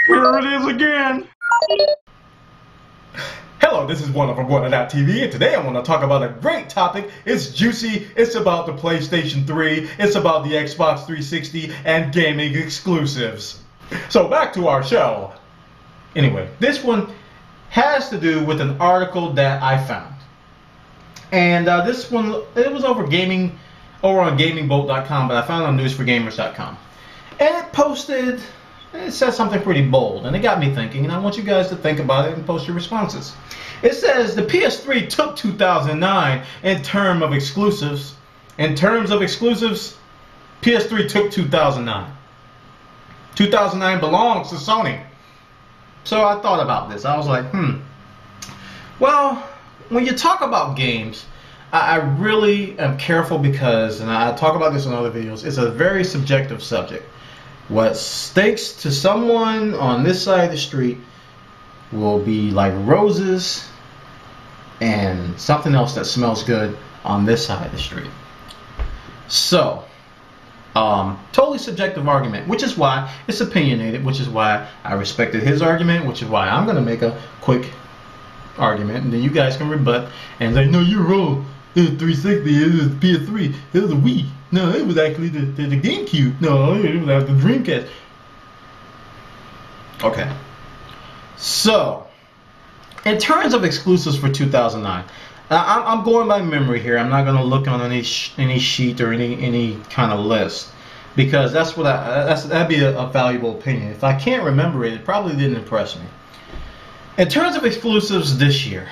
Here it is again. Hello, this is OneOverOne.tv, and today I want to talk about a great topic. It's juicy, it's about the PlayStation 3, it's about the Xbox 360, and gaming exclusives. So back to our show. Anyway, this one has to do with an article that I found. And this one, it was over on GamingBolt.com, but I found it on NewsForGamers.com. And it says something pretty bold, and it got me thinking, and I want you guys to think about it and post your responses. It says the PS3 took 2009 in terms of exclusives. In terms of exclusives, PS3 took 2009. 2009 belongs to Sony. So I thought about this. I was like, well, when you talk about games, I really am careful because, and I talk about this in other videos, it's a very subjective subject. What stinks to someone on this side of the street will be like roses and something else that smells good on this side of the street. So, totally subjective argument, which is why it's opinionated, which is why I respected his argument, which is why I'm going to make a quick argument, and then you guys can rebut and say, no, you're wrong. It was 360, it was PS3, it was a Wii. No, it was actually the GameCube. No, it was the Dreamcast. Okay. So, in terms of exclusives for 2009, I'm going by memory here. I'm not going to look on any sheet or any kind of list, because that'd be a valuable opinion. If I can't remember it, it probably didn't impress me. In terms of exclusives this year,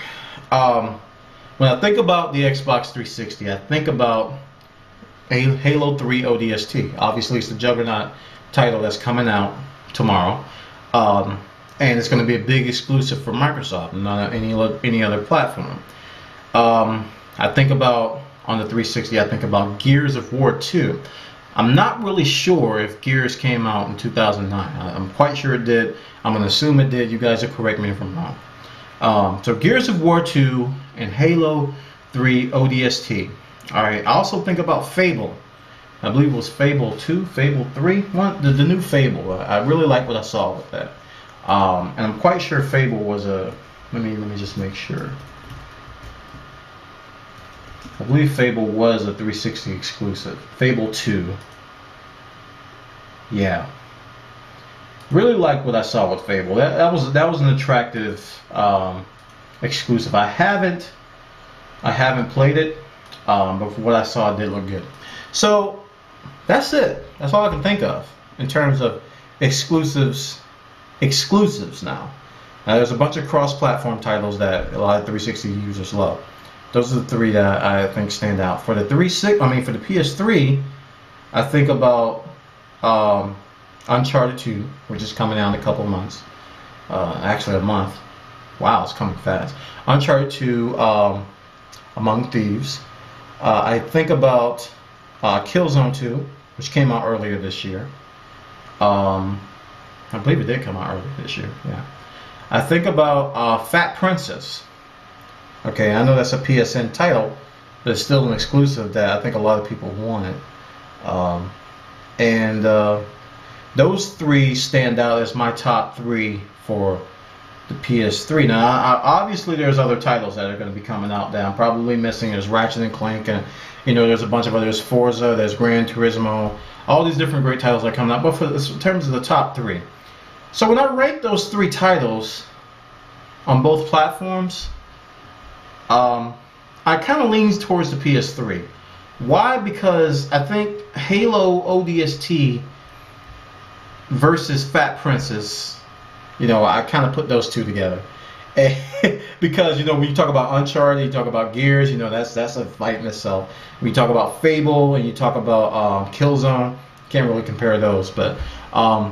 when I think about the Xbox 360, I think about Halo 3 ODST. Obviously, it's the Juggernaut title that's coming out tomorrow, and it's going to be a big exclusive for Microsoft, not any other platform. I think about, on the 360, I think about Gears of War 2. I'm not really sure if Gears came out in 2009. I'm quite sure it did. I'm going to assume it did. You guys will correct me if I'm wrong. So Gears of War 2 and Halo 3 ODST. Alright, I also think about Fable. I believe it was Fable 2, Fable 3, the new Fable. I really like what I saw with that. And I'm quite sure Fable was a, let me just make sure. I believe Fable was a 360 exclusive. Fable 2. Yeah. Really like what I saw with Fable. That was an attractive exclusive. I haven't played it, but from what I saw, it did look good. So that's it. That's all I can think of in terms of exclusives. Now, there's a bunch of cross-platform titles that a lot of 360 users love. Those are the three that I think stand out. For the for the PS3, I think about Uncharted 2, which is coming out in a couple months. Actually, a month. Wow, it's coming fast. Uncharted 2, Among Thieves. I think about Killzone 2, which came out earlier this year. I believe it did come out earlier this year. Yeah. I think about Fat Princess. Okay, I know that's a PSN title, but it's still an exclusive that I think a lot of people wanted. Those three stand out as my top three for the PS3. Now, obviously, there's other titles that are going to be coming out that I'm probably missing. There's Ratchet & Clank, and there's a bunch of others. Forza, there's Gran Turismo. All these different great titles are coming out. But in terms of the top three, so when I rank those three titles on both platforms, I kind of lean towards the PS3. Why? Because I think Halo ODST versus Fat Princess, I kind of put those two together. Because, when you talk about Uncharted, you talk about Gears, that's a fight in itself. When you talk about Fable and you talk about Killzone, can't really compare those. But, I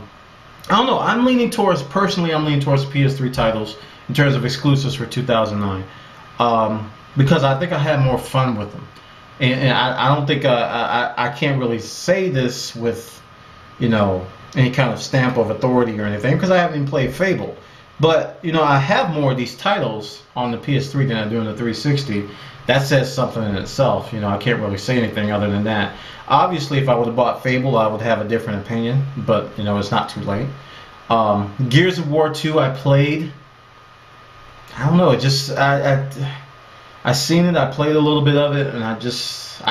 don't know. I'm leaning towards the PS3 titles in terms of exclusives for 2009. Because I think I had more fun with them. And I don't think I can't really say this with, any kind of stamp of authority or anything, because I haven't even played Fable. But, I have more of these titles on the PS3 than I do on the 360. That says something in itself. I can't really say anything other than that. Obviously, if I would have bought Fable, I would have a different opinion, but, it's not too late. Gears of War 2 I played. I don't know, it just I seen it, I played a little bit of it, and I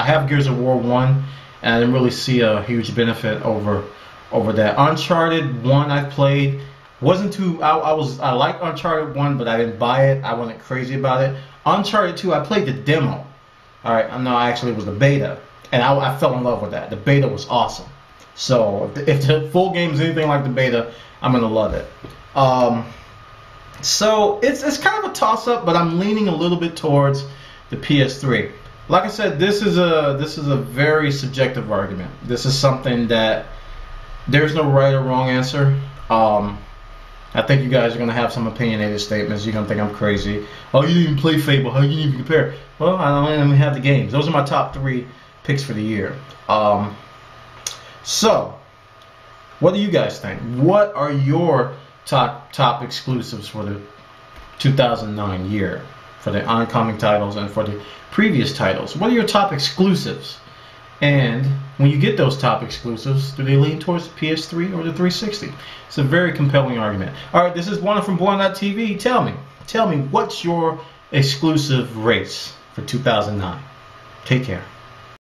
have Gears of War 1, and I didn't really see a huge benefit over that. Uncharted 1 I played. Wasn't too I liked Uncharted 1, but I didn't buy it. I wasn't crazy about it. Uncharted 2 I played the demo. Alright, no, actually it was the beta. And I fell in love with that. The beta was awesome. So if the full game is anything like the beta, I'm gonna love it. So it's kind of a toss-up, but I'm leaning a little bit towards the PS3. Like I said, this is a very subjective argument. This is something that there's no right or wrong answer. I think you guys are gonna have some opinionated statements. You're gonna think I'm crazy. Oh, you didn't even play Fable. How you didn't even compare? Well, I don't even have the games. Those are my top 3 picks for the year. So, what do you guys think? What are your top exclusives for the 2009 year, for the oncoming titles and for the previous titles? What are your top exclusives? And when you get those top exclusives, do they lean towards the PS3 or the 360? It's a very compelling argument. All right, this is Juan from Buon.tv. Tell me, what's your exclusive race for 2009? Take care.